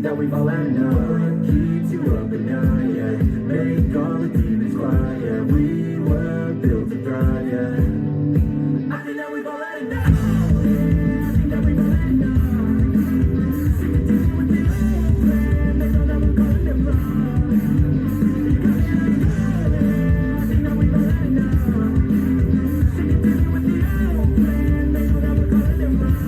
That we've all had enough. Keeps you up at night, yeah. Make all the demons quiet, yeah. We were built to thrive, yeah. I think that we've all had enough. Yeah, I think that we've all had enough. Sick of dealing with the old plan. They know that we're calling them wrong. You got me like, yeah, I think that we've all had enough. Sick of dealing with the old plan. They know that we're calling them wrong.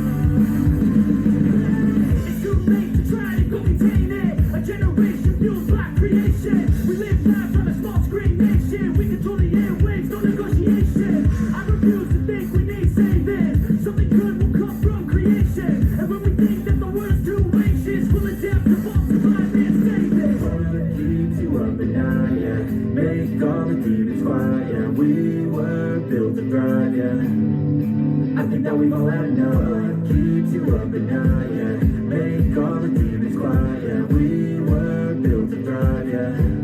It's too late to try to go contain it. A generation fueled by creation. We live lives on a small screen nation. We control the airwaves, no negotiation. I refuse to think we need saving. Something good will come from creation. And when we think that the world's too anxious, we'll adapt to both survive and save it. What keeps you up at night, yeah. Make all the demons quiet, yeah. We were built to thrive, yeah. I think that we've all had enough. Keeps you up at night, yeah. Make all the demons quiet, yeah. We were built to thrive, yeah.